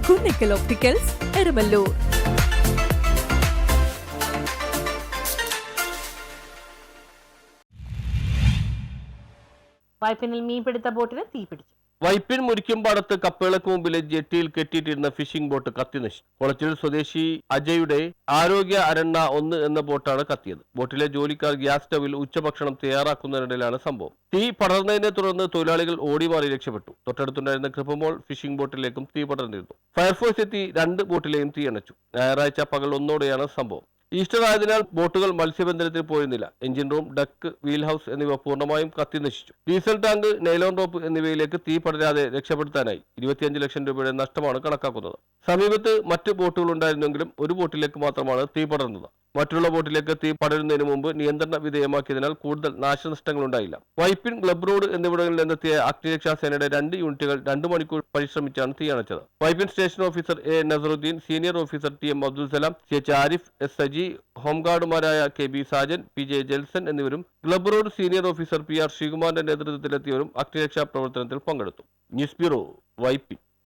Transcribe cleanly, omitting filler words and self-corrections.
Kunnickal opticals, Eramalloor. വൈപ്പിനിൽ മീൻപിടുത്ത ബോട്ടിന് തീപിടിച്ചു. വൈപ്പിൻ മുരിക്കുംപാടത്ത് കപ്പേളക്ക് മുമ്പിലെ ജെട്ടിയിൽ കെട്ടിയിട്ടിരുന്ന ഫിഷിംഗ് ബോട്ട് കത്തിനശിച്ചു. കുളച്ചിൽ സ്വദേശി അജയുടെ ആരോഗ്യ അരണ്ണ 1 എന്ന ബോട്ടാണ് കത്തിയത്. ബോട്ടിലെ ജോലിക്കാർ ഗ്യാസ് സ്റ്റവിൽ ഉച്ചഭക്ഷണം തയ്യാറാക്കുന്നതിനിടയിലാണ് സംഭവം. തീ പടർന്നതിനെ തുടർന്ന് തൊഴിലാളികൾ ഓടിമാറി രക്ഷപ്പെട്ടു. തൊട്ടടുത്തുണ്ടായിരുന്ന കൃപമോൾ ഫിഷിംഗ് ബോട്ടിലേക്കും തീ പടർന്നിരുന്നു. ഫയർഫോഴ്സ് എത്തി 2 ബോട്ടിലെയും തീയണച്ചു. ഞായറാഴ്ച പകൽ 1-ഓടെയാണ് സംഭവം. ഈസ്റ്റർ ആയതിനാൽ ബോട്ടുകൾ മത്സ്യബന്ധനത്തിന് പോയിരുന്നില്ല. Engine room, deck, wheel house എന്നിവ പൂർണ്ണമായും കത്തി നശിച്ചു. ഡീസൽ ടാങ്ക്, നൈലോൺ റോപ്പ് എന്നിവയിലേക്ക് തീ പടരാതെ രക്ഷപ്പെടുത്താനായി 25 ലക്ഷം രൂപയുടെ നഷ്ടമാണ് കണക്കാക്കുന്നത്. സമീപത്ത് മറ്റ് ബോട്ടുകൾ ഉണ്ടായിരുന്നെങ്കിലും ഒരു ബോട്ടിലേക്ക് മാത്രമാണ് തീ പടർന്നത്. മറ്റുള്ള ബോട്ടിലേക്ക് തീ പടരുന്നതിന് മുമ്പ് നിയന്ത്രണ വിധേയമാക്കിയതിനാൽ കൂടുതൽ നാശനഷ്ടങ്ങൾ ഉണ്ടായില്ല. വൈപ്പിൻ, ക്ലബ് റോഡ് എന്നിവിടങ്ങളിൽ നിന്നെത്തിയ അഗ്നിരക്ഷാ സേനയുടെ 2 യൂണിറ്റുകൾ 2 മണിക്കൂർ പരിശ്രമിച്ചാണ് തീയണച്ചത്. Vypin station officer A Nasaruddin, senior officer TM. Abdul Salam, CH Arif, S Saji, ഹോംഗാർഡുമാരായ KB സാജൻ, PJ ജെൽസൺ എന്നിവരും club road senior officer PR ശ്രീകുമാറിന്റെ നേതൃത്വത്തിലെത്തിയവരും അഗ്നിരക്ഷാ പ്രവർത്തനത്തിൽ പങ്കെടുത്തു. News bureau, Vypin.